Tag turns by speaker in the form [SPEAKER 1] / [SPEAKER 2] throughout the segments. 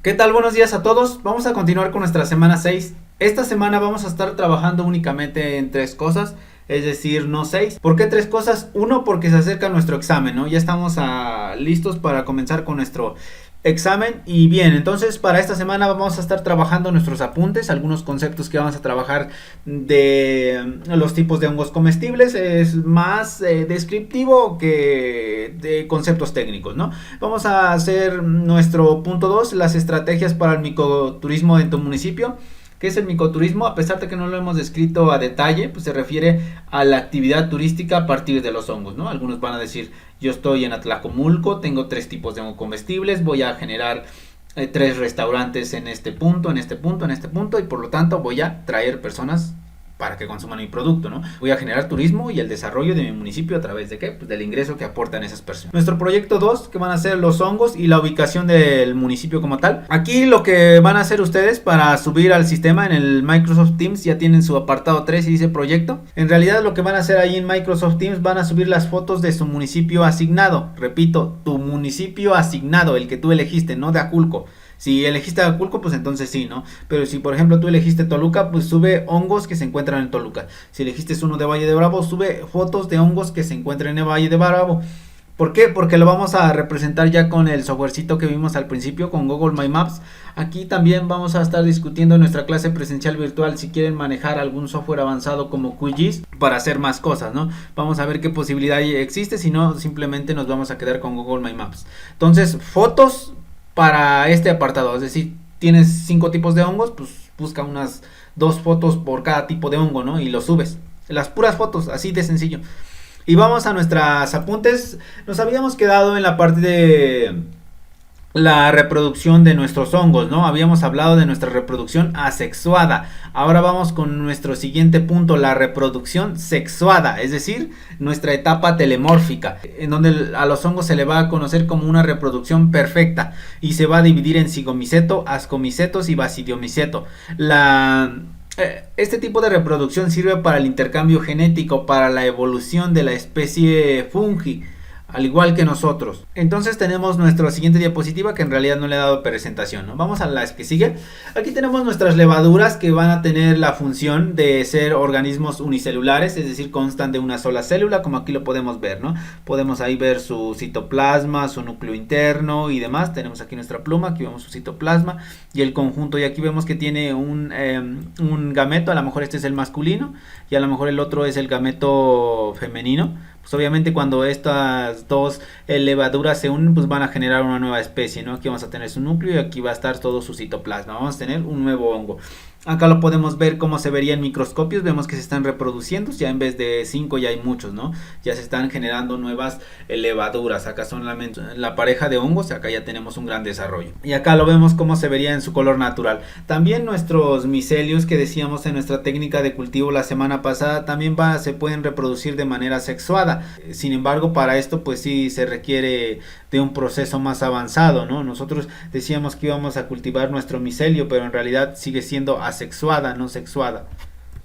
[SPEAKER 1] ¿Qué tal? Buenos días a todos. Vamos a continuar con nuestra semana 6. Esta semana vamos a estar trabajando únicamente en 3 cosas, es decir, no 6. ¿Por qué 3 cosas? Uno, porque se acerca nuestro examen, ¿no? Ya estamos listos para comenzar con nuestro examen. Y bien, entonces para esta semana vamos a estar trabajando nuestros apuntes, algunos conceptos que vamos a trabajar de los tipos de hongos comestibles. Es más descriptivo que de conceptos técnicos, ¿no? Vamos a hacer nuestro punto 2, las estrategias para el micoturismo en tu municipio. ¿Qué es el micoturismo? A pesar de que no lo hemos descrito a detalle, pues se refiere a la actividad turística a partir de los hongos, ¿no? Algunos van a decir, yo estoy en Atlacomulco, tengo 3 tipos de hongos comestibles, voy a generar 3 restaurantes en este punto, en este punto, en este punto, y por lo tanto voy a traer personas para que consuman mi producto, ¿no? Voy a generar turismo y el desarrollo de mi municipio a través de ¿qué? Pues del ingreso que aportan esas personas. Nuestro proyecto 2, que van a ser los hongos y la ubicación del municipio como tal. Aquí lo que van a hacer ustedes para subir al sistema en el Microsoft Teams, ya tienen su apartado 3 y dice proyecto. En realidad lo que van a hacer ahí en Microsoft Teams, van a subir las fotos de su municipio asignado. Repito, tu municipio asignado, el que tú elegiste, no de Aculco. Si elegiste Acapulco, pues entonces sí, ¿no? Pero si por ejemplo tú elegiste Toluca, pues sube hongos que se encuentran en Toluca. Si elegiste uno de Valle de Bravo, sube fotos de hongos que se encuentran en el Valle de Bravo. ¿Por qué? Porque lo vamos a representar ya con el softwarecito que vimos al principio, con Google My Maps. Aquí también vamos a estar discutiendo en nuestra clase presencial virtual si quieren manejar algún software avanzado como QGIS para hacer más cosas, ¿no? Vamos a ver qué posibilidad existe, si no simplemente nos vamos a quedar con Google My Maps. Entonces, fotos para este apartado, es decir, tienes 5 tipos de hongos, pues busca unas 2 fotos por cada tipo de hongo, ¿no? Y lo subes, las puras fotos, así de sencillo. Y vamos a nuestras apuntes. Nos habíamos quedado en la parte de la reproducción de nuestros hongos, ¿no? Habíamos hablado de nuestra reproducción asexuada. Ahora vamos con nuestro siguiente punto, la reproducción sexuada, es decir, nuestra etapa telemórfica, en donde a los hongos se le va a conocer como una reproducción perfecta y se va a dividir en cigomiceto, ascomicetos y basidiomiceto. Este tipo de reproducción sirve para el intercambio genético, para la evolución de la especie fungi, al igual que nosotros. Entonces tenemos nuestra siguiente diapositiva, que en realidad no le he dado presentación, ¿no? Vamos a las que sigue. Aquí tenemos nuestras levaduras, que van a tener la función de ser organismos unicelulares, es decir, constan de una sola célula, como aquí lo podemos ver, ¿no? Podemos ahí ver su citoplasma, su núcleo interno y demás. Tenemos aquí nuestra pluma, aquí vemos su citoplasma y el conjunto, y aquí vemos que tiene un gameto. A lo mejor este es el masculino y a lo mejor el otro es el gameto femenino. Pues obviamente cuando estas dos levaduras se unen, pues van a generar una nueva especie, ¿no? Aquí vamos a tener su núcleo y aquí va a estar todo su citoplasma. Vamos a tener un nuevo hongo. Acá lo podemos ver cómo se vería en microscopios. Vemos que se están reproduciendo, ya en vez de 5 ya hay muchos, ¿no? Ya se están generando nuevas levaduras. Acá son la pareja de hongos, acá ya tenemos un gran desarrollo. Y acá lo vemos cómo se vería en su color natural. También nuestros micelios que decíamos en nuestra técnica de cultivo la semana pasada, también se pueden reproducir de manera sexuada. Sin embargo, para esto pues sí se requiere de un proceso más avanzado, ¿no? Nosotros decíamos que íbamos a cultivar nuestro micelio, pero en realidad sigue siendo asexuada, no sexuada.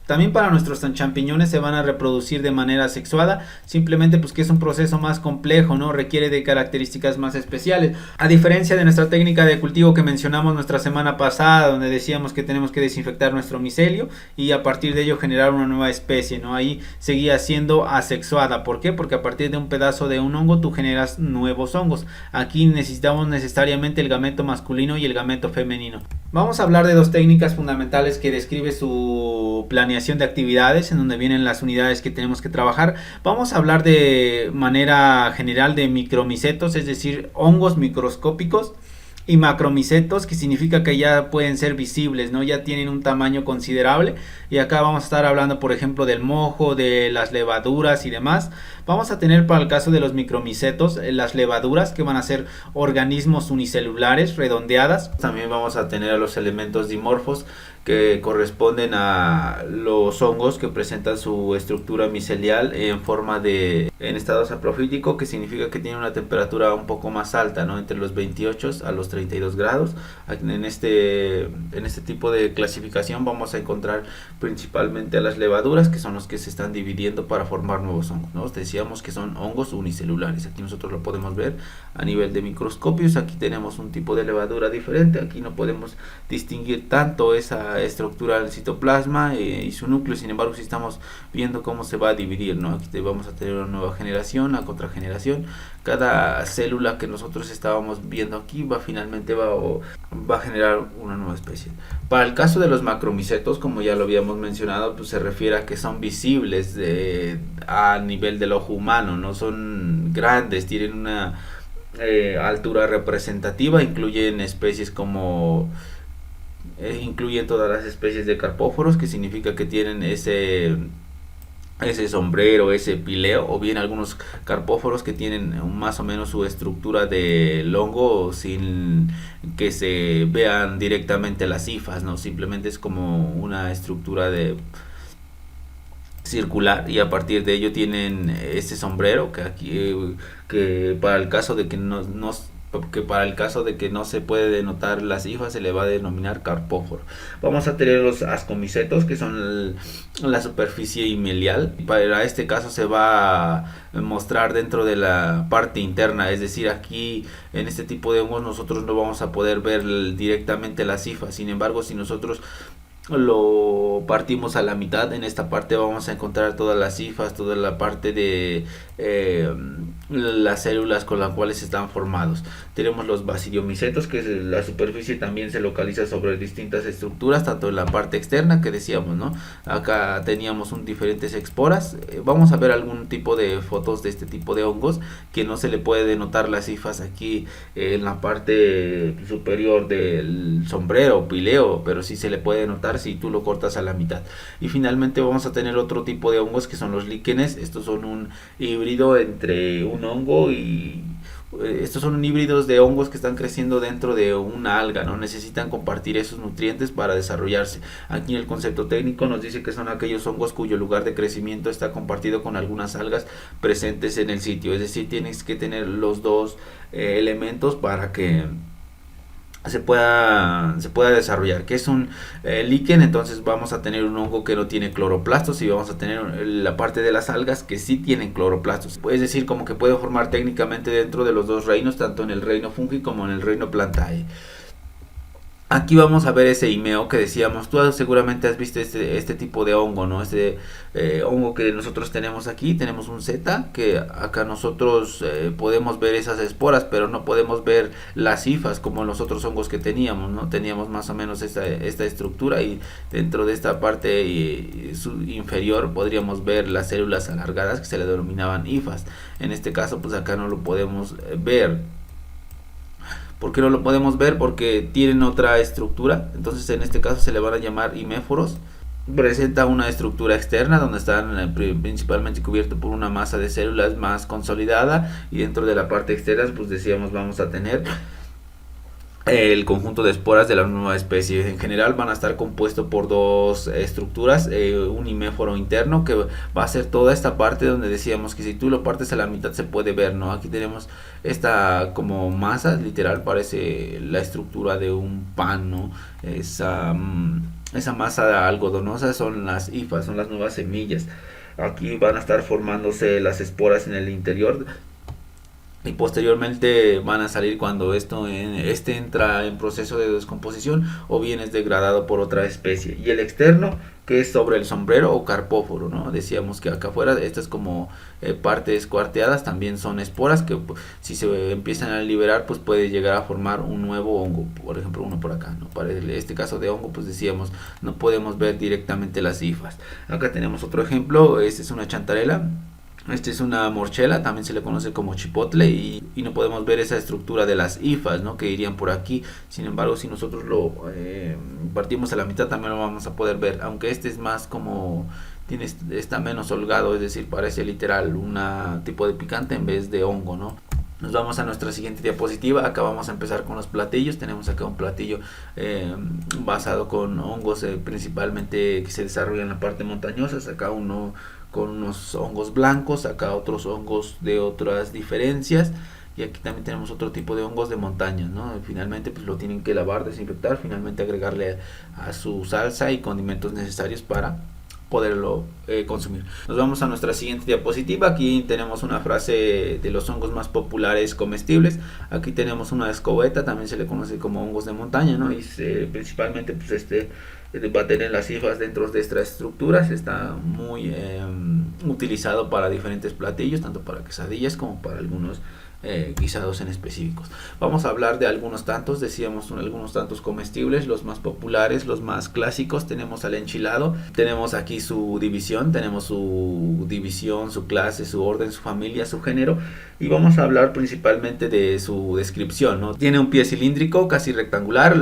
[SPEAKER 1] También para nuestros champiñones se van a reproducir de manera asexuada, simplemente pues que es un proceso más complejo, ¿no? Requiere de características más especiales. A diferencia de nuestra técnica de cultivo que mencionamos nuestra semana pasada, donde decíamos que tenemos que desinfectar nuestro micelio y a partir de ello generar una nueva especie, ¿no? Ahí seguía siendo asexuada. ¿Por qué? Porque a partir de un pedazo de un hongo tú generas nuevos hongos. Aquí necesitamos necesariamente el gameto masculino y el gameto femenino. Vamos a hablar de 2 técnicas fundamentales que describe su planeación de actividades, en donde vienen las unidades que tenemos que trabajar. Vamos a hablar de manera general de micromicetos, es decir, hongos microscópicos, y macromicetos, que significa que ya pueden ser visibles, ¿no? Ya tienen un tamaño considerable. Y acá vamos a estar hablando, por ejemplo, del mojo, de las levaduras y demás. Vamos a tener para el caso de los micromicetos las levaduras, que van a ser organismos unicelulares redondeadas. También vamos a tener a los elementos dimorfos, que corresponden a los hongos que presentan su estructura micelial en forma en estado saprofítico, que significa que tiene una temperatura un poco más alta, ¿no? Entre los 28 a los 32 grados. En este tipo de clasificación vamos a encontrar principalmente a las levaduras, que son los que se están dividiendo para formar nuevos hongos, ¿no? Decíamos que son hongos unicelulares. Aquí nosotros lo podemos ver a nivel de microscopios. Aquí tenemos un tipo de levadura diferente. Aquí no podemos distinguir tanto esa estructura del citoplasma y su núcleo. Sin embargo, si estamos viendo cómo se va a dividir, ¿no? Aquí vamos a tener una nueva generación, una contrageneración. Cada célula que nosotros estábamos viendo aquí finalmente va a generar una nueva especie. Para el caso de los macromicetos, como ya lo habíamos mencionado, pues se refiere a que son visibles a nivel del ojo humano, no son grandes, tienen una altura representativa, incluyen especies incluyen todas las especies de carpóforos, que significa que tienen ese sombrero, ese pileo, o bien algunos carpóforos que tienen más o menos su estructura del hongo sin que se vean directamente las hifas, ¿no? Simplemente es como una estructura circular, y a partir de ello tienen ese sombrero que para el caso de que no se puede denotar las hifas, se le va a denominar carpóforo. Vamos a tener los ascomicetos, que son la superficie imelial. Para este caso se va a mostrar dentro de la parte interna, es decir, aquí en este tipo de hongos nosotros no vamos a poder ver directamente las hifas. Sin embargo, si nosotros lo partimos a la mitad, en esta parte vamos a encontrar todas las hifas, toda la parte de las células con las cuales están formados. Tenemos los basidiomicetos, que la superficie también se localiza sobre distintas estructuras, tanto en la parte externa, que decíamos, ¿no? Acá teníamos diferentes esporas. Vamos a ver algún tipo de fotos de este tipo de hongos que no se le puede denotar las hifas aquí en la parte superior del sombrero o pileo, pero sí se le puede notar si tú lo cortas a la mitad. Y finalmente vamos a tener otro tipo de hongos, que son los líquenes. Estos son un híbrido entre un hongo y estos son híbridos de hongos que están creciendo dentro de una alga, ¿no? Necesitan compartir esos nutrientes para desarrollarse. Aquí el concepto técnico nos dice que son aquellos hongos cuyo lugar de crecimiento está compartido con algunas algas presentes en el sitio. Es decir, tienes que tener los dos elementos para que se pueda desarrollar. Que es un líquen? Entonces vamos a tener un hongo que no tiene cloroplastos, y vamos a tener la parte de las algas que sí tienen cloroplastos. Es decir, como que puede formar técnicamente dentro de los dos reinos, tanto en el reino fungi como en el reino plantae. Aquí vamos a ver ese himeo que decíamos. Tú seguramente has visto este tipo de hongo, ¿no? Hongo que nosotros tenemos aquí. Tenemos un Z, que acá nosotros podemos ver esas esporas, pero no podemos ver las hifas como los otros hongos que teníamos, ¿no? Teníamos más o menos esta estructura, y dentro de esta parte inferior podríamos ver las células alargadas, que se le denominaban hifas. En este caso, pues acá no lo podemos ver. ¿Por qué no lo podemos ver? Porque tienen otra estructura. Entonces en este caso se le van a llamar himéforos. Presenta una estructura externa donde están principalmente cubiertos por una masa de células más consolidada, y dentro de la parte externa, pues decíamos, vamos a tener el conjunto de esporas de la nueva especie. En general van a estar compuestos por dos estructuras, un himéforo interno, que va a ser toda esta parte donde decíamos que si tú lo partes a la mitad se puede ver, ¿no? Aquí tenemos esta como masa, literal parece la estructura de un pan, ¿no? Esa masa algodonosa son las hifas, son las nuevas semillas. Aquí van a estar formándose las esporas en el interior, y posteriormente van a salir cuando este entra en proceso de descomposición, o bien es degradado por otra especie. Y el externo, que es sobre el sombrero o carpóforo, ¿no? Decíamos que acá afuera estas como partes cuarteadas también son esporas, que si se empiezan a liberar, pues puede llegar a formar un nuevo hongo, por ejemplo uno por acá, ¿no? Para este caso de hongo, pues decíamos, no podemos ver directamente las hifas. Acá tenemos otro ejemplo. Este es una chantarela. Este es una morchela, también se le conoce como chipotle, y no podemos ver esa estructura de las hifas, ¿no? Que irían por aquí. Sin embargo, si nosotros lo partimos a la mitad, también lo vamos a poder ver, aunque este es más como está menos holgado, es decir, parece literal un tipo de picante en vez de hongo, ¿no? Nos vamos a nuestra siguiente diapositiva. Acá vamos a empezar con los platillos. Tenemos acá un platillo basado con hongos principalmente que se desarrollan en la parte montañosa. Acá uno con unos hongos blancos, acá otros hongos de otras diferencias. Y aquí también tenemos otro tipo de hongos de montaña, ¿no? Finalmente pues lo tienen que lavar, desinfectar, finalmente agregarle a su salsa y condimentos necesarios para poderlo consumir. Nos vamos a nuestra siguiente diapositiva. Aquí tenemos una frase de los hongos más populares comestibles. Aquí tenemos una escobeta, también se le conoce como hongos de montaña, ¿no? Y principalmente pues va a tener las hifas dentro de estas estructuras. Está muy utilizado para diferentes platillos, tanto para quesadillas como para algunos guisados en específicos. Vamos a hablar de algunos tantos, decíamos algunos tantos comestibles, los más populares, los más clásicos. Tenemos al enchilado, tenemos aquí su división, su clase, su orden, su familia, su género, y vamos a hablar principalmente de su descripción, ¿no? Tiene un pie cilíndrico, casi rectangular,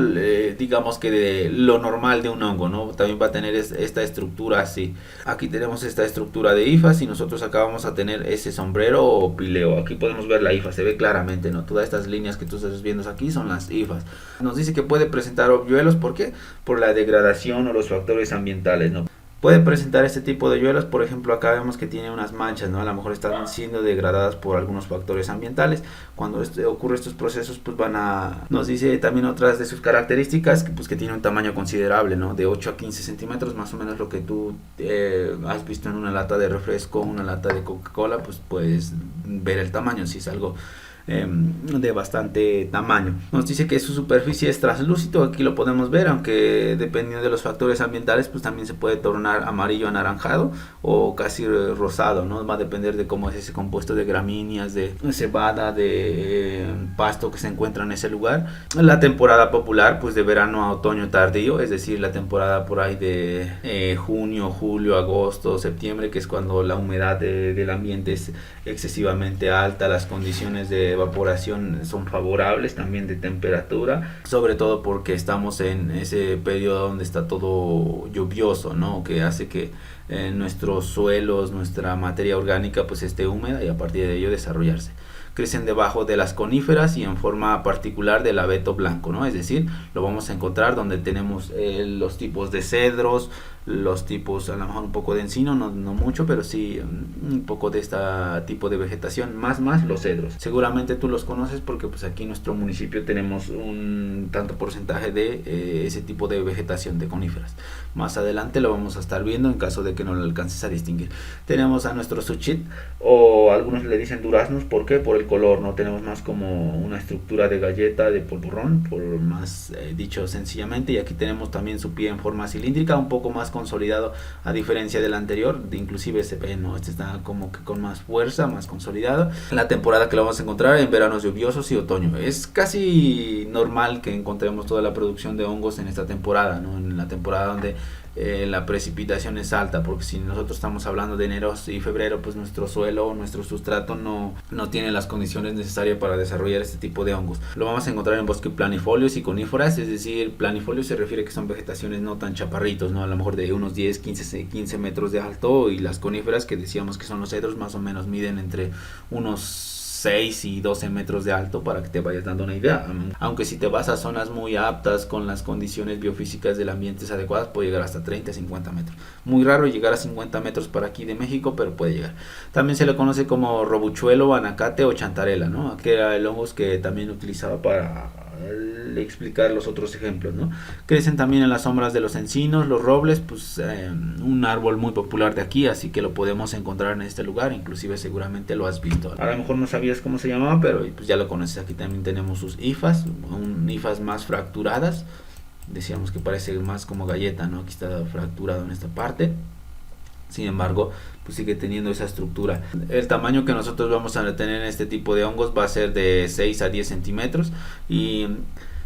[SPEAKER 1] digamos que de lo normal de un hongo, ¿no? También va a tener esta estructura así. Aquí tenemos esta estructura de hifas y nosotros acá vamos a tener ese sombrero o pileo. Aquí podemos ver la hifa, se ve claramente, ¿no? Todas estas líneas que tú estás viendo aquí son las hifas. Nos dice que puede presentar hoyuelos, ¿por qué? Por la degradación o los factores ambientales, ¿no? Puede presentar este tipo de hoyuelos, por ejemplo acá vemos que tiene unas manchas, ¿no? A lo mejor están siendo degradadas por algunos factores ambientales. Cuando ocurre estos procesos, pues nos dice también otras de sus características, que tiene un tamaño considerable, ¿no? De 8 a 15 centímetros, más o menos lo que tú has visto en una lata de refresco, una lata de Coca-Cola, pues puedes ver el tamaño, si es algo de bastante tamaño. Nos dice que su superficie es translúcido, aquí lo podemos ver, aunque dependiendo de los factores ambientales pues también se puede tornar amarillo anaranjado o casi rosado, ¿no? Va a depender de cómo es ese compuesto de gramíneas, de cebada, de pasto que se encuentra en ese lugar. La temporada popular pues de verano a otoño tardío, es decir, la temporada por ahí de junio, julio, agosto, septiembre, que es cuando la humedad del ambiente es excesivamente alta, las condiciones de evaporación son favorables, también de temperatura, sobre todo porque estamos en ese periodo donde está todo lluvioso, ¿no? Que hace que nuestros suelos, nuestra materia orgánica pues esté húmeda y a partir de ello desarrollarse. Crecen debajo de las coníferas y en forma particular del abeto blanco, ¿no? Es decir, lo vamos a encontrar donde tenemos los tipos de cedros, los tipos, a lo mejor un poco de encino, no mucho, pero sí un poco de este tipo de vegetación, más los cedros. Seguramente tú los conoces porque pues aquí en nuestro municipio tenemos un tanto porcentaje de ese tipo de vegetación de coníferas. Más adelante lo vamos a estar viendo en caso de que no lo alcances a distinguir. Tenemos a nuestro suchit, o algunos le dicen duraznos, ¿por qué? Por el color, no tenemos más como una estructura de galleta de polvorón, por más dicho sencillamente, y aquí tenemos también su pie en forma cilíndrica, un poco más consolidado a diferencia del anterior, inclusive se ve, ¿no? Este está como que con más fuerza, más consolidado. La temporada que lo vamos a encontrar en veranos lluviosos y otoño. Es casi normal que encontremos toda la producción de hongos en esta temporada, ¿no? En la temporada donde la precipitación es alta, porque si nosotros estamos hablando de enero y febrero, pues nuestro suelo, nuestro sustrato no tiene las condiciones necesarias para desarrollar este tipo de hongos. Lo vamos a encontrar en bosques planifolios y coníferas, es decir, planifolios se refiere que son vegetaciones no tan chaparritos, ¿no? A lo mejor de unos 15 metros de alto, y las coníferas, que decíamos que son los cedros, más o menos miden entre unos 6 y 12 metros de alto, para que te vayas dando una idea. Aunque si te vas a zonas muy aptas, con las condiciones biofísicas del ambiente adecuadas, puede llegar hasta 30 a 50 metros. Muy raro llegar a 50 metros para aquí de México, pero puede llegar. También se le conoce como robuchuelo, anacate o chantarela, ¿no? Que era el hongo que también utilizaba para explicar los otros ejemplos, ¿no? Crecen también en las sombras de los encinos, los robles, pues un árbol muy popular de aquí, así que lo podemos encontrar en este lugar, inclusive seguramente lo has visto. A lo mejor no sabías cómo se llamaba, pero pues ya lo conoces. Aquí también tenemos sus hifas, hifas más fracturadas, decíamos que parece más como galleta, ¿no? Aquí está fracturado en esta parte. Sin embargo, pues sigue teniendo esa estructura. El tamaño que nosotros vamos a tener en este tipo de hongos va a ser de 6 a 10 centímetros y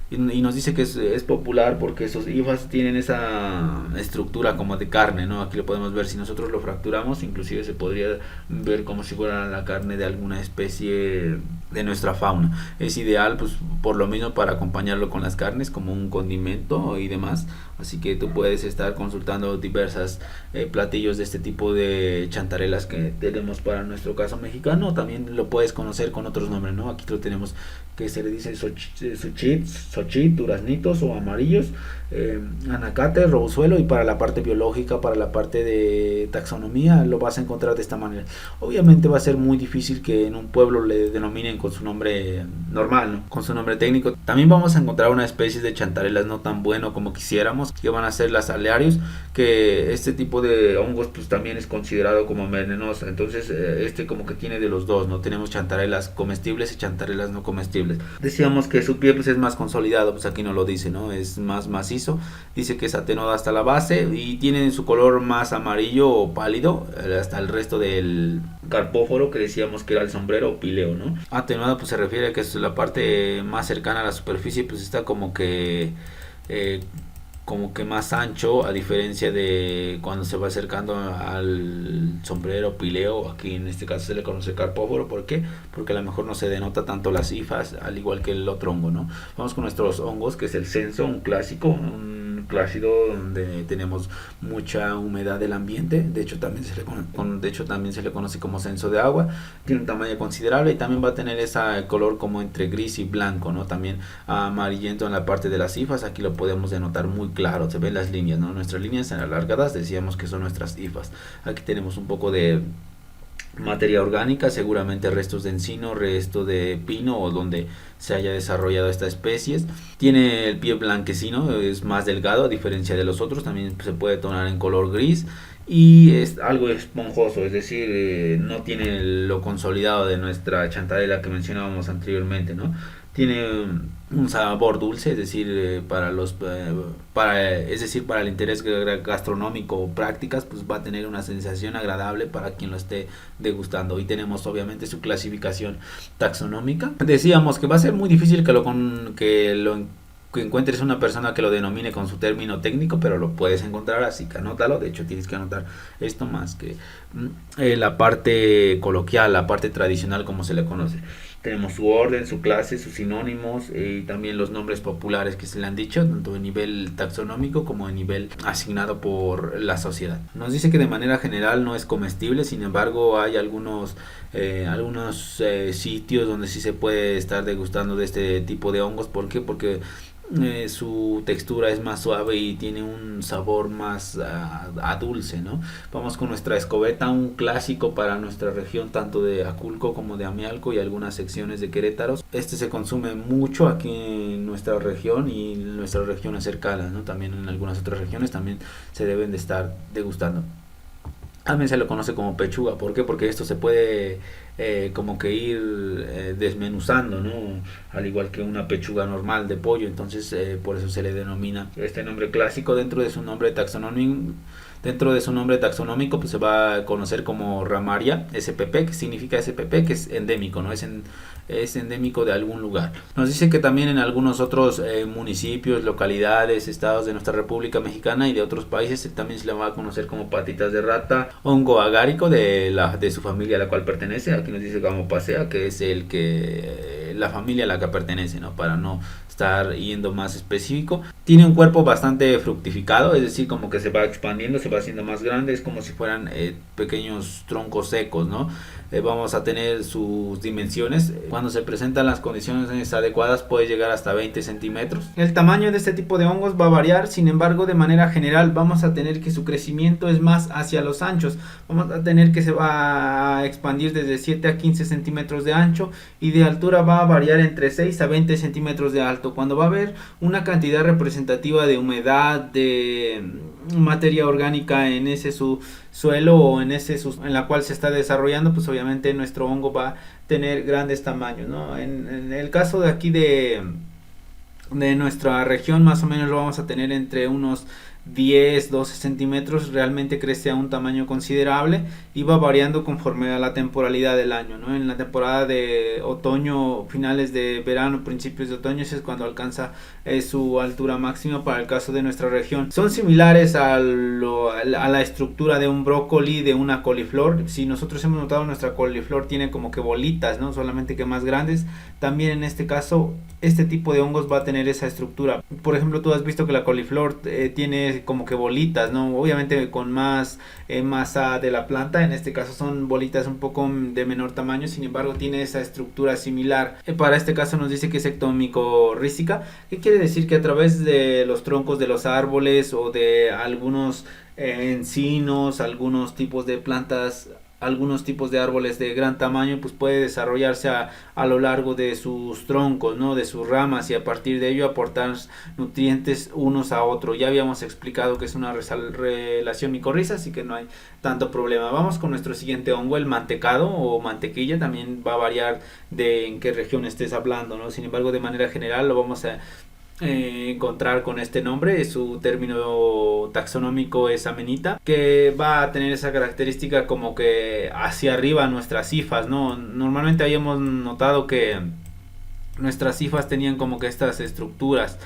[SPEAKER 1] nos dice que es popular porque esos hifas tienen esa estructura como de carne, ¿no? Aquí lo podemos ver, si nosotros lo fracturamos, inclusive se podría ver como si fuera la carne de alguna especie de nuestra fauna. Es ideal pues por lo mismo para acompañarlo con las carnes como un condimento y demás. Así que tú puedes estar consultando diversas platillos de este tipo de chantarelas que tenemos para nuestro caso mexicano. También lo puedes conocer con otros nombres, ¿no? Aquí lo tenemos que se le dice xochit, duraznitos o amarillos, anacate, robuzuelo, y para la parte biológica, para la parte de taxonomía, lo vas a encontrar de esta manera. Obviamente va a ser muy difícil que en un pueblo le denominen con su nombre normal, ¿no? Con su nombre técnico. También vamos a encontrar una especie de chantarelas no tan bueno como quisiéramos, que van a ser las alearios, que este tipo de hongos pues también es considerado como venenoso. Entonces este como que tiene de los dos, ¿no? Tenemos chantarelas comestibles y chantarelas no comestibles. Decíamos que su pie pues es más consolidado, pues aquí no lo dice, ¿no? Es más macizo, dice que es atenuado hasta la base y tiene su color más amarillo o pálido hasta el resto del carpóforo, que decíamos que era el sombrero o pileo, ¿no? Atenuado pues se refiere a que es la parte más cercana a la superficie, pues está eh, como que más ancho, a diferencia de cuando se va acercando al sombrero pileo. Aquí en este caso se le conoce carpóforo. ¿Por qué? Porque a lo mejor no se denota tanto las hifas al igual que el otro hongo, ¿no? Vamos con nuestros hongos, que es el censo, un clásico, un clásico donde tenemos mucha humedad del ambiente. De hecho también se le conoce como censo de agua. Tiene un tamaño considerable y también va a tener ese color como entre gris y blanco, ¿no? También amarillento en la parte de las hifas. Aquí lo podemos denotar muy claro, se ven las líneas, ¿no? Nuestras líneas alargadas decíamos que son nuestras hifas. Aquí tenemos un poco de materia orgánica, seguramente restos de encino, resto de pino o donde se haya desarrollado esta especie. Tiene el pie blanquecino, es más delgado a diferencia de los otros, también se puede tonar en color gris y es algo esponjoso, es decir, no tiene lo consolidado de nuestra chantarela que mencionábamos anteriormente, ¿no? Tiene un sabor dulce, es decir, para el interés gastronómico o prácticas, pues va a tener una sensación agradable para quien lo esté degustando. Y tenemos obviamente su clasificación taxonómica. Decíamos que va a ser muy difícil que encuentres una persona que lo denomine con su término técnico, pero lo puedes encontrar, así que anótalo. De hecho tienes que anotar esto más que la parte coloquial, la parte tradicional como se le conoce. Tenemos su orden, su clase, sus sinónimos y también los nombres populares que se le han dicho, tanto a nivel taxonómico como a nivel asignado por la sociedad. Nos dice que de manera general no es comestible, sin embargo hay algunos sitios donde sí se puede estar degustando de este tipo de hongos. ¿Por qué? Porque su textura es más suave y tiene un sabor más a dulce, ¿no? Vamos con nuestra escobeta, un clásico para nuestra región, tanto de Aculco como de Amialco y algunas secciones de Querétaro. Este se consume mucho aquí en nuestra región y en nuestras regiones cercanas, ¿no? También en algunas otras regiones también se deben de estar degustando. También se lo conoce como pechuga. ¿Por qué? Porque esto se puede como que ir desmenuzando, ¿no? Al igual que una pechuga normal de pollo. Entonces por eso se le denomina este nombre clásico. Dentro de su nombre taxonómico pues se va a conocer como Ramaria SPP, que significa SPP, que es endémico, ¿no? Es endémico de algún lugar. Nos dice que también en algunos otros municipios, localidades, estados de nuestra República Mexicana y de otros países también se le va a conocer como patitas de rata, hongo agárico de su familia a la cual pertenece. Aquí nos dice Gamopacea, que es la familia a la que pertenece, ¿no? Para no estar yendo más específico. Tiene un cuerpo bastante fructificado, es decir, como que se va expandiendo, se va haciendo más grande, es como si fueran pequeños troncos secos, ¿no? Vamos a tener sus dimensiones. Cuando se presentan las condiciones adecuadas puede llegar hasta 20 centímetros. El tamaño de este tipo de hongos va a variar, sin embargo, de manera general vamos a tener que su crecimiento es más hacia los anchos. Vamos a tener que se va a expandir desde 7 a 15 centímetros de ancho y de altura va a variar entre 6 a 20 centímetros de alto. Cuando va a haber una cantidad representativa de humedad, de materia orgánica en ese suelo o en la cual se está desarrollando, pues obviamente nuestro hongo va a tener grandes tamaños, ¿no? En el caso de aquí de nuestra región, más o menos lo vamos a tener entre unos 10, 12 centímetros, realmente crece a un tamaño considerable y va variando conforme a la temporalidad del año, ¿no? En la temporada de otoño, finales de verano, principios de otoño, es cuando alcanza su altura máxima para el caso de nuestra región. Son similares a la estructura de un brócoli, de una coliflor. Si nosotros hemos notado, nuestra coliflor tiene como que bolitas, ¿no? Solamente que más grandes. También en este caso, este tipo de hongos va a tener esa estructura. Por ejemplo, tú has visto que la coliflor tiene como que bolitas, ¿no? Obviamente con más masa de la planta. En este caso son bolitas un poco de menor tamaño, sin embargo tiene esa estructura similar. Para este caso nos dice que es ectomicorrística. ¿Qué quiere decir? Que a través de los troncos de los árboles o de algunos encinos, algunos tipos de plantas, algunos tipos de árboles de gran tamaño, pues puede desarrollarse a lo largo de sus troncos, ¿no? De sus ramas, y a partir de ello aportar nutrientes unos a otros. Ya habíamos explicado que es una relación micorriza, así que no hay tanto problema. Vamos con nuestro siguiente hongo, el mantecado o mantequilla. También va a variar de en qué región estés hablando, ¿no? Sin embargo, de manera general lo vamos a encontrar con este nombre. Su término taxonómico es amenita, que va a tener esa característica como que hacia arriba nuestras hifas, ¿no? Normalmente habíamos notado que nuestras hifas tenían como que estas estructuras.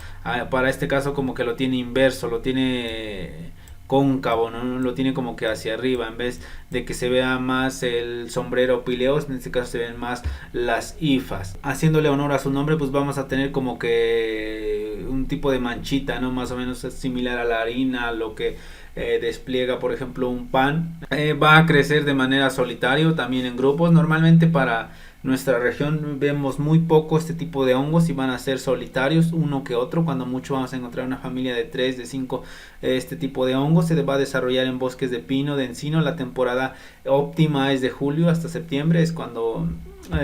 [SPEAKER 1] Para este caso como que lo tiene inverso, lo tiene cóncavo, ¿no? Lo tiene como que hacia arriba, en vez de que se vea más el sombrero pileos, en este caso se ven más las hifas. Haciéndole honor a su nombre, pues vamos a tener como que un tipo de manchita, ¿no? Más o menos similar a la harina, lo que despliega por ejemplo un pan. Va a crecer de manera solitario, también en grupos. Normalmente para nuestra región vemos muy poco este tipo de hongos y van a ser solitarios, uno que otro. Cuando mucho vamos a encontrar una familia de 3, de 5. Este tipo de hongos se va a desarrollar en bosques de pino, de encino. La temporada óptima es de julio hasta septiembre, es cuando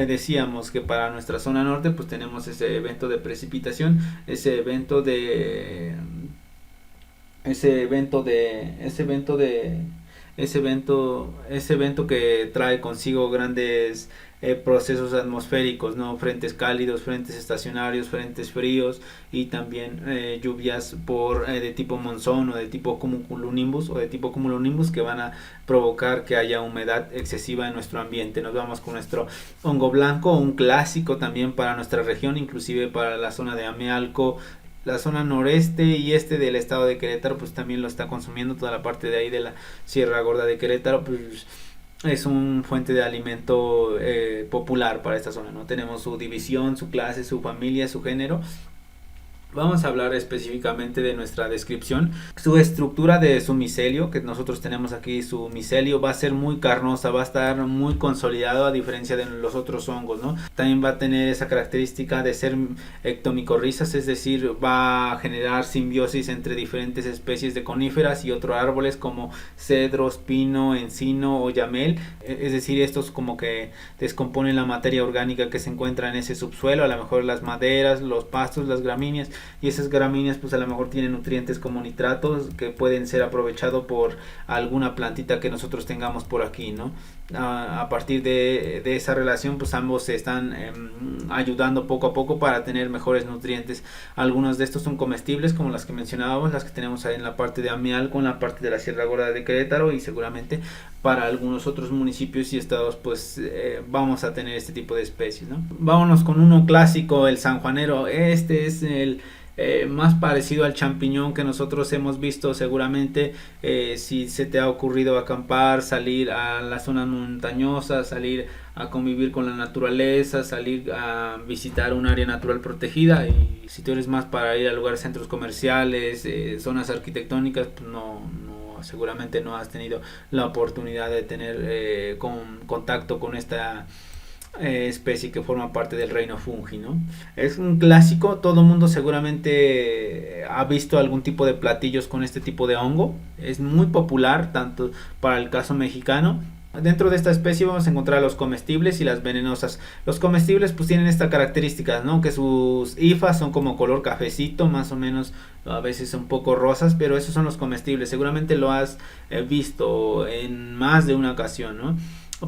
[SPEAKER 1] decíamos que para nuestra zona norte pues tenemos ese evento de precipitación, ese evento de ese evento que trae consigo grandes procesos atmosféricos, ¿no? Frentes cálidos, frentes estacionarios, frentes fríos, y también lluvias de tipo monzón o de tipo cumulonimbus que van a provocar que haya humedad excesiva en nuestro ambiente. Nos vamos con nuestro hongo blanco, un clásico también para nuestra región, inclusive para la zona de Amealco. La zona noreste y este del estado de Querétaro pues también lo está consumiendo. Toda la parte de ahí de la Sierra Gorda de Querétaro pues es un fuente de alimento popular para esta zona, ¿no? Tenemos su división, su clase, su familia, su género. Vamos a hablar específicamente de nuestra descripción. Su estructura de su micelio, que nosotros tenemos aquí, su micelio va a ser muy carnosa, va a estar muy consolidado a diferencia de los otros hongos, ¿no? También va a tener esa característica de ser ectomicorrizas, es decir, va a generar simbiosis entre diferentes especies de coníferas y otros árboles como cedros, pino, encino o yamel. Es decir, estos como que descomponen la materia orgánica que se encuentra en ese subsuelo, a lo mejor las maderas, los pastos, las gramíneas, y esas gramíneas pues a lo mejor tienen nutrientes como nitratos que pueden ser aprovechados por alguna plantita que nosotros tengamos por aquí, ¿no? A partir de esa relación pues ambos se están ayudando poco a poco para tener mejores nutrientes. Algunos de estos son comestibles, como las que mencionábamos, las que tenemos ahí en la parte de Amealco, en la parte de la Sierra Gorda de Querétaro, y seguramente para algunos otros municipios y estados pues vamos a tener este tipo de especies, ¿no? Vámonos con uno clásico, el sanjuanero. Este es el más parecido al champiñón que nosotros hemos visto seguramente. Si se te ha ocurrido acampar, salir a las zonas montañosas, salir a convivir con la naturaleza, salir a visitar un área natural protegida, y si tú eres más para ir a lugares, centros comerciales, zonas arquitectónicas, pues seguramente no has tenido la oportunidad de tener contacto con esta especie que forma parte del reino fungi, ¿no? Es un clásico, todo el mundo seguramente ha visto algún tipo de platillos con este tipo de hongo. Es muy popular tanto para el caso mexicano. Dentro de esta especie vamos a encontrar los comestibles y las venenosas. Los comestibles pues tienen esta característica, ¿no? Que sus hifas son como color cafecito, más o menos, a veces un poco rosas, pero esos son los comestibles. Seguramente lo has visto en más de una ocasión, ¿no?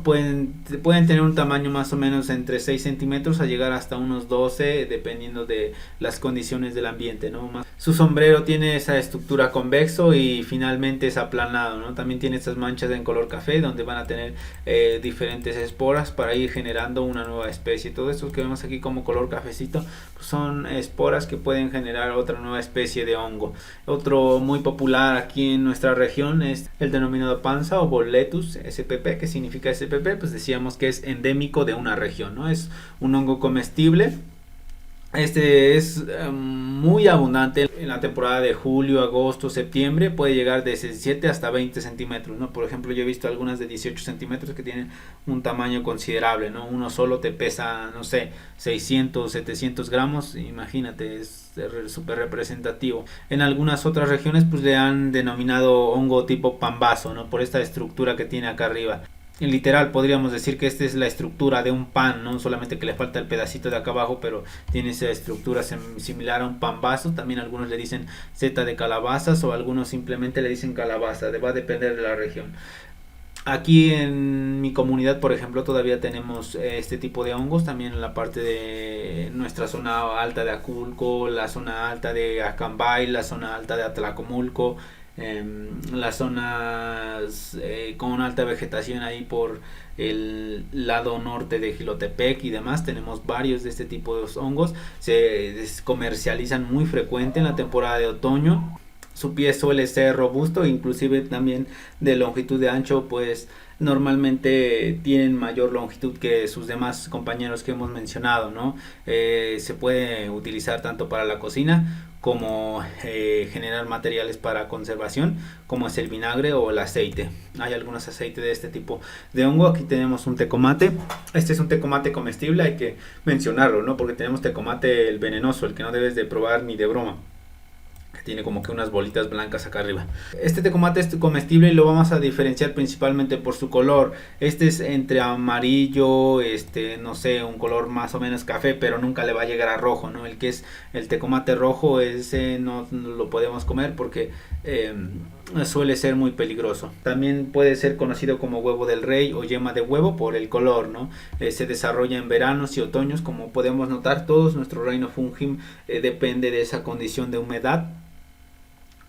[SPEAKER 1] pueden tener un tamaño más o menos entre 6 centímetros a llegar hasta unos 12 dependiendo de las condiciones del ambiente, ¿no? Su sombrero tiene esa estructura convexo y finalmente es aplanado, ¿no? También tiene estas manchas en color café donde van a tener diferentes esporas para ir generando una nueva especie. Todo esto que vemos aquí como color cafecito pues son esporas que pueden generar otra nueva especie de hongo. Otro muy popular aquí en nuestra región es el denominado panza o Boletus spp, que significa SPP, pues decíamos que es endémico de una región, ¿no? Es un hongo comestible. Este es muy abundante en la temporada de julio, agosto, septiembre. Puede llegar de 17 hasta 20 centímetros, ¿no? Por ejemplo, yo he visto algunas de 18 centímetros que tienen un tamaño considerable, ¿no? Uno solo te pesa, no sé, 600, 700 gramos. Imagínate, es súper representativo. En algunas otras regiones pues le han denominado hongo tipo pambazo, ¿no? Por esta estructura que tiene acá arriba. Literal podríamos decir que esta es la estructura de un pan, no solamente que le falta el pedacito de acá abajo, pero tiene esa estructura similar a un pambazo. También algunos le dicen seta de calabazas o algunos simplemente le dicen calabaza, va a depender de la región. Aquí en mi comunidad, por ejemplo, todavía tenemos este tipo de hongos, también en la parte de nuestra zona alta de Aculco, la zona alta de Acambay, la zona alta de Atlacomulco, las zonas con alta vegetación ahí por el lado norte de Jilotepec y demás. Tenemos varios de este tipo de hongos, se comercializan muy frecuente en la temporada de otoño. Su pie suele ser robusto, inclusive también de longitud de ancho, pues normalmente tienen mayor longitud que sus demás compañeros que hemos mencionado, ¿no? Se puede utilizar tanto para la cocina como generar materiales para conservación, como es el vinagre o el aceite. Hay algunos aceites de este tipo de hongo. Aquí tenemos un tecomate. Este es un tecomate comestible, hay que mencionarlo, ¿no? Porque tenemos tecomate el venenoso, el que no debes de probar ni de broma. Tiene como que unas bolitas blancas acá arriba. Este tecomate es comestible y lo vamos a diferenciar principalmente por su color. Este es entre amarillo, no sé, un color más o menos café, pero nunca le va a llegar a rojo, ¿no? El que es el tecomate rojo, ese no lo podemos comer porque suele ser muy peligroso. También puede ser conocido como huevo del rey o yema de huevo por el color, ¿no? Se desarrolla en veranos y otoños, como podemos notar todos. Nuestro Rhino fungim depende de esa condición de humedad,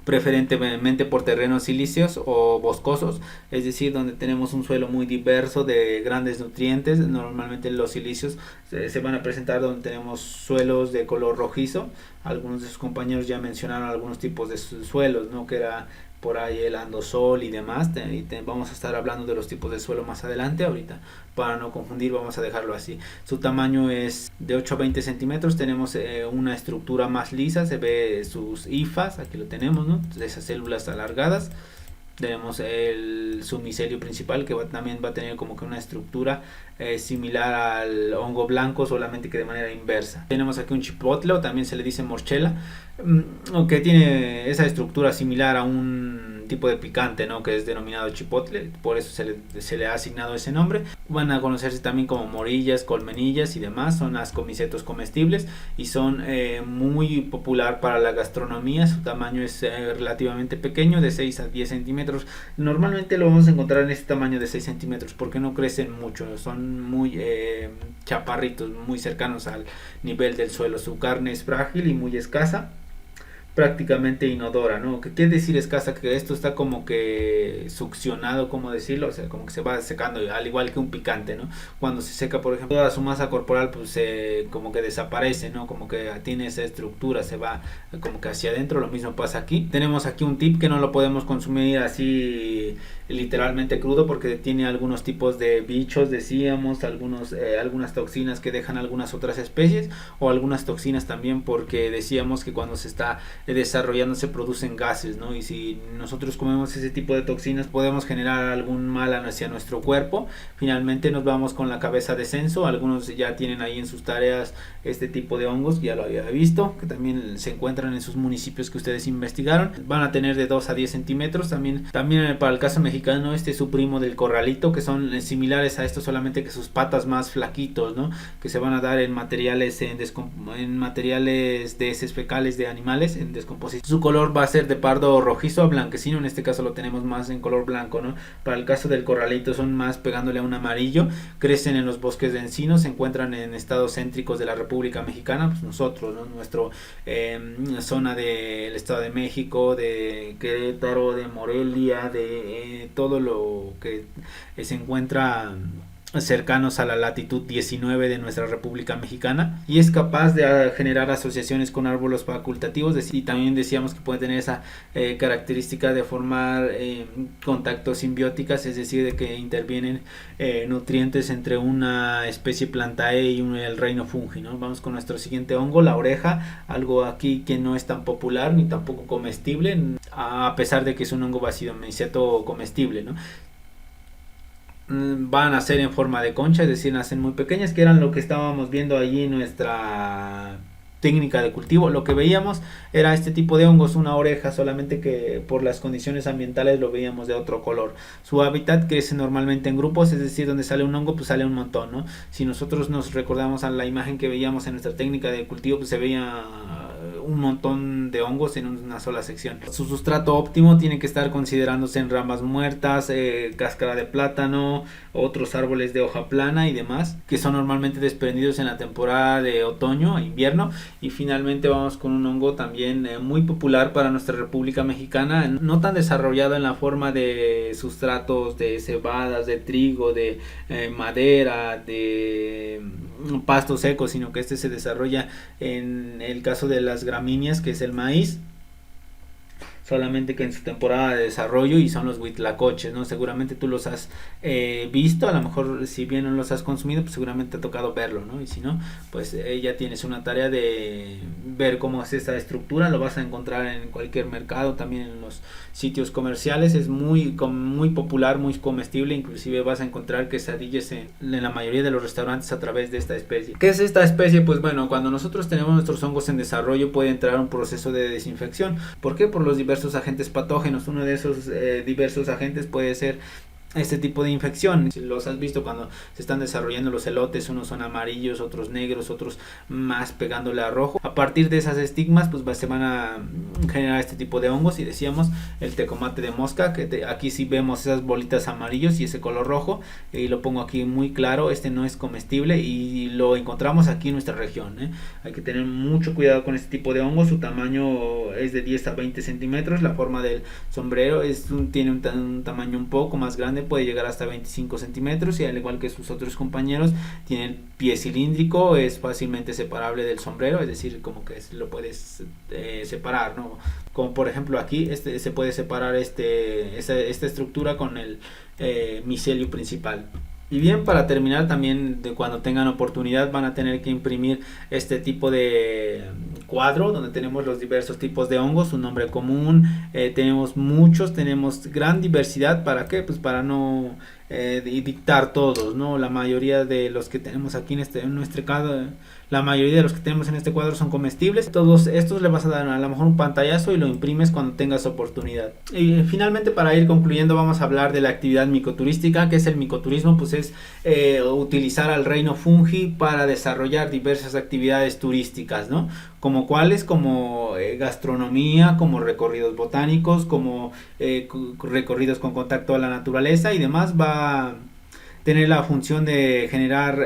[SPEAKER 1] preferentemente por terrenos silíceos o boscosos, es decir, donde tenemos un suelo muy diverso de grandes nutrientes. Normalmente los silíceos se van a presentar donde tenemos suelos de color rojizo. Algunos de sus compañeros ya mencionaron algunos tipos de suelos, ¿no? Que era por ahí el andosol y demás. Vamos a estar hablando de los tipos de suelo más adelante. Ahorita, para no confundir, vamos a dejarlo así. Su tamaño es de 8 a 20 centímetros. Tenemos una estructura más lisa, se ve sus hifas, aquí lo tenemos, ¿no? De esas células alargadas. Tenemos su micelio principal, que también va a tener como que una estructura similar al hongo blanco, solamente que de manera inversa. Tenemos aquí un chipotle, o también se le dice morchela, que tiene esa estructura similar a un tipo de picante, ¿no? Que es denominado chipotle, por eso se le ha asignado ese nombre. Van a conocerse también como morillas, colmenillas y demás. Son ascomicetos comestibles y son muy popular para la gastronomía. Su tamaño es relativamente pequeño, de 6 a 10 centímetros. Normalmente lo vamos a encontrar en este tamaño de 6 centímetros porque no crecen mucho, son muy chaparritos, muy cercanos al nivel del suelo. Su carne es frágil y muy escasa, prácticamente inodora, ¿no? ¿Qué quiere decir escasa? Que esto está como que succionado, como decirlo, o sea, como que se va secando, al igual que un picante, ¿no? Cuando se seca, por ejemplo, toda su masa corporal, pues como que desaparece, ¿no? Como que tiene esa estructura, se va como que hacia adentro. Lo mismo pasa aquí. Tenemos aquí un tip que no lo podemos consumir así literalmente crudo porque tiene algunos tipos de bichos, decíamos, algunas toxinas que dejan algunas otras especies, o algunas toxinas también porque decíamos que cuando se está desarrollando se producen gases, ¿no? Y si nosotros comemos ese tipo de toxinas podemos generar algún mal hacia nuestro cuerpo. Finalmente nos vamos con la cabeza de censo. Algunos ya tienen ahí en sus tareas este tipo de hongos, ya lo había visto, que también se encuentran en sus municipios que ustedes investigaron. Van a tener de 2 a 10 centímetros. También para el caso mexicano mexicano, este es su primo del corralito, que son similares a estos, solamente que sus patas más flaquitos, ¿no? Que se van a dar en materiales en materiales de heces fecales de animales en descomposición. Su color va a ser de pardo rojizo a blanquecino, en este caso lo tenemos más en color blanco, ¿no? Para el caso del corralito son más pegándole a un amarillo, crecen en los bosques de encino, se encuentran en estados céntricos de la República Mexicana, pues nosotros, ¿no? Nuestro zona del Estado de México, de Querétaro, de Morelia, de todo lo que se encuentra cercanos a la latitud 19 de nuestra República Mexicana, y es capaz de generar asociaciones con árboles facultativos, y también decíamos que puede tener esa característica de formar contactos simbióticas, es decir, de que intervienen nutrientes entre una especie plantae y el reino fungi, ¿no? Vamos con nuestro siguiente hongo, la oreja, algo aquí que no es tan popular ni tampoco comestible, a pesar de que es un hongo basidiomiceto comestible, ¿no? Van a ser en forma de concha, es decir, nacen muy pequeñas, que eran lo que estábamos viendo allí en nuestra técnica de cultivo. Lo que veíamos era este tipo de hongos, una oreja, solamente que por las condiciones ambientales lo veíamos de otro color. Su hábitat crece normalmente en grupos, es decir, donde sale un hongo pues sale un montón, ¿no? Si nosotros nos recordamos a la imagen que veíamos en nuestra técnica de cultivo, pues se veía un montón de hongos en una sola sección. Su sustrato óptimo tiene que estar considerándose en ramas muertas, cáscara de plátano, otros árboles de hoja plana y demás, que son normalmente desprendidos en la temporada de otoño e invierno. Y finalmente vamos con un hongo también muy popular para nuestra República Mexicana, no tan desarrollado en la forma de sustratos de cebadas, de trigo, de madera, de pasto seco, sino que este se desarrolla en el caso de las gramíneas, que es el maíz, solamente que en su temporada de desarrollo, y son los huitlacoches, ¿no? Seguramente tú los has visto, a lo mejor si bien no los has consumido, pues seguramente te ha tocado verlo, ¿no? Y si no, pues ya tienes una tarea de ver cómo es esta estructura, lo vas a encontrar en cualquier mercado, también en los sitios comerciales, es muy popular, muy comestible, inclusive vas a encontrar quesadillas en la mayoría de los restaurantes a través de esta especie. ¿Qué es esta especie? Pues bueno, cuando nosotros tenemos nuestros hongos en desarrollo puede entrar un proceso de desinfección. ¿Por qué? Por los diversos agentes patógenos. Uno de esos diversos agentes puede ser este tipo de infección. Si los has visto cuando se están desarrollando los elotes, unos son amarillos, otros negros, otros más pegándole a rojo. A partir de esas estigmas pues se van a generar este tipo de hongos, y decíamos el tecomate de mosca, que aquí sí vemos esas bolitas amarillos y ese color rojo, y lo pongo aquí muy claro, este no es comestible y lo encontramos aquí en nuestra región, Hay que tener mucho cuidado con este tipo de hongos. Su tamaño es de 10 a 20 centímetros, la forma del sombrero tiene un tamaño un poco más grande, puede llegar hasta 25 centímetros, y al igual que sus otros compañeros tiene el pie cilíndrico, es fácilmente separable del sombrero, es decir, como que lo puedes separar, ¿no? Como por ejemplo aquí se puede separar esta estructura con el micelio principal. Y bien, para terminar, también cuando tengan oportunidad van a tener que imprimir este tipo de cuadro donde tenemos los diversos tipos de hongos, un nombre común, tenemos muchos, tenemos gran diversidad. ¿Para qué? Pues para no dictar todos, ¿no? La mayoría de los que tenemos aquí en nuestro caso, la mayoría de los que tenemos en este cuadro son comestibles. Todos estos le vas a dar a lo mejor un pantallazo y lo imprimes cuando tengas oportunidad. Y finalmente, para ir concluyendo, vamos a hablar de la actividad micoturística. ¿Qué es el micoturismo? Pues es utilizar al reino fungi para desarrollar diversas actividades turísticas, ¿no? Como cuáles, como gastronomía, como recorridos botánicos, como recorridos con contacto a la naturaleza y demás. Va a tener la función de generar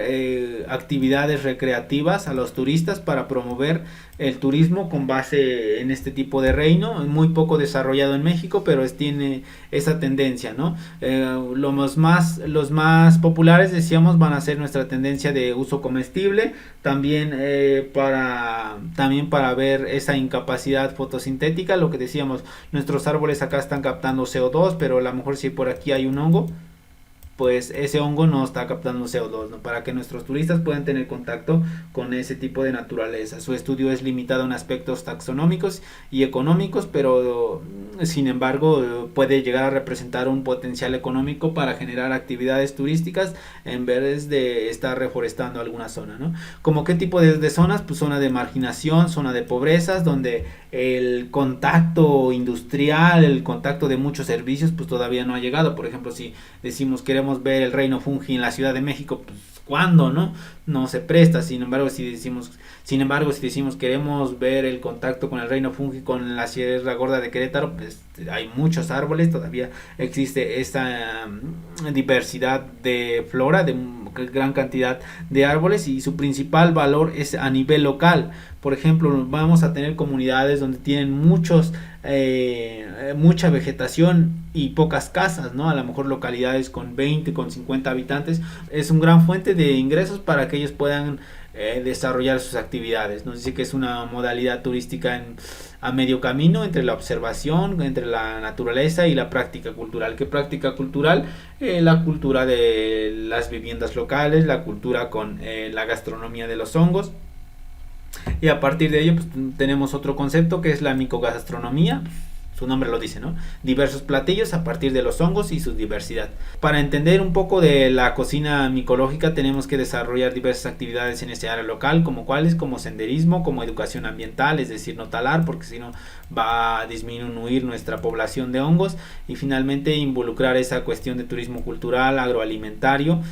[SPEAKER 1] actividades recreativas a los turistas para promover el turismo con base en este tipo de reino, muy poco desarrollado en México, pero tiene esa tendencia, ¿no? Los más populares, decíamos, van a ser nuestra tendencia de uso comestible, también para ver esa incapacidad fotosintética, lo que decíamos, nuestros árboles acá están captando CO2, pero a lo mejor si por aquí hay un hongo, pues ese hongo no está captando CO2, ¿no? Para que nuestros turistas puedan tener contacto con ese tipo de naturaleza. Su estudio es limitado en aspectos taxonómicos y económicos, pero sin embargo puede llegar a representar un potencial económico para generar actividades turísticas en vez de estar reforestando alguna zona, ¿no? Como qué tipo de zonas, pues zona de marginación, zona de pobrezas, donde el contacto industrial, el contacto de muchos servicios, pues todavía no ha llegado. Por ejemplo, si decimos queremos ver el reino fungi en la Ciudad de México, pues ¿cuándo, no? No se presta. Sin embargo, si decimos queremos ver el contacto con el reino fungi con la Sierra Gorda de Querétaro, pues hay muchos árboles, todavía existe esta diversidad de flora, de gran cantidad de árboles, y su principal valor es a nivel local. Por ejemplo, vamos a tener comunidades donde tienen mucha vegetación y pocas casas, ¿no? A lo mejor localidades con 20, con 50 habitantes. Es un gran fuente de ingresos para que ellos puedan desarrollar sus actividades. Nos dice que es una modalidad turística a medio camino entre la observación, entre la naturaleza y la práctica cultural. ¿Qué práctica cultural? La cultura de las viviendas locales, la cultura con la gastronomía de los hongos. Y a partir de ello pues, tenemos otro concepto que es la micogastronomía. Su nombre lo dice, ¿no? Diversos platillos a partir de los hongos y su diversidad. Para entender un poco de la cocina micológica tenemos que desarrollar diversas actividades en este área local, como cuáles, como senderismo, como educación ambiental, es decir, no talar, porque si no va a disminuir nuestra población de hongos, y finalmente involucrar esa cuestión de turismo cultural, agroalimentario,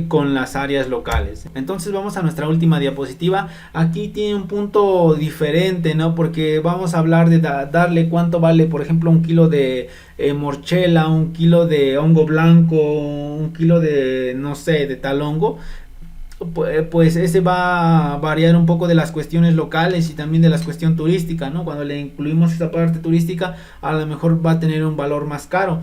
[SPEAKER 1] con las áreas locales. Entonces vamos a nuestra última diapositiva. Aquí tiene un punto diferente, ¿no? Porque vamos a hablar de darle cuánto vale, por ejemplo, un kilo de morchela, un kilo de hongo blanco, un kilo de, no sé, de tal hongo. Pues ese va a variar un poco de las cuestiones locales y también de la cuestión turística, ¿no? Cuando le incluimos esa parte turística, a lo mejor va a tener un valor más caro.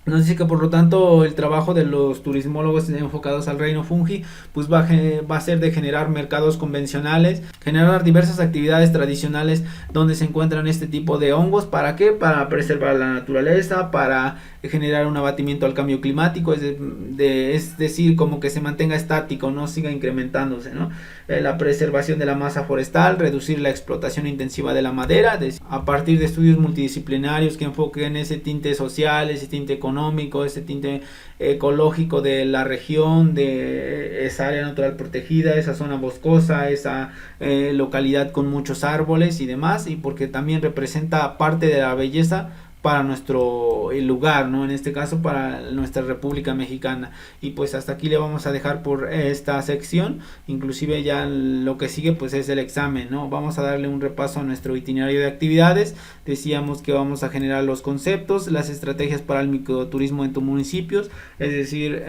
[SPEAKER 1] Nos dice que por lo tanto el trabajo de los turismólogos enfocados al reino fungi pues va a ser de generar mercados convencionales, generar diversas actividades tradicionales donde se encuentran este tipo de hongos. ¿Para qué? Para preservar la naturaleza, para generar un abatimiento al cambio climático, es decir, como que se mantenga estático, no siga incrementándose, ¿no? La preservación de la masa forestal, reducir la explotación intensiva de la madera, a partir de estudios multidisciplinarios que enfoquen ese tinte social, ese tinte económico, ese tinte ecológico de la región, de esa área natural protegida, esa zona boscosa, esa localidad con muchos árboles y demás, y porque también representa parte de la belleza para nuestro lugar, ¿no? En este caso para nuestra República Mexicana. Y pues hasta aquí le vamos a dejar por esta sección. Inclusive ya lo que sigue pues es el examen, ¿no? Vamos a darle un repaso a nuestro itinerario de actividades. Decíamos que vamos a generar los conceptos, las estrategias para el microturismo en tu municipio, es decir,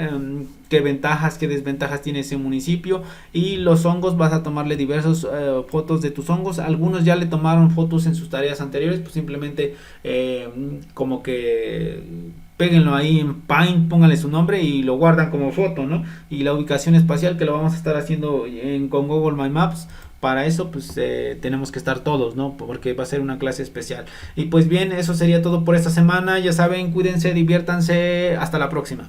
[SPEAKER 1] qué ventajas, qué desventajas tiene ese municipio. Y los hongos, vas a tomarle diversas fotos de tus hongos. Algunos ya le tomaron fotos en sus tareas anteriores, pues simplemente como que péguenlo ahí en Paint, pónganle su nombre y lo guardan como foto, ¿no? Y la ubicación espacial que lo vamos a estar haciendo con Google My Maps. Para eso pues tenemos que estar todos, ¿no? Porque va a ser una clase especial. Y pues bien, eso sería todo por esta semana. Ya saben, cuídense, diviértanse, hasta la próxima.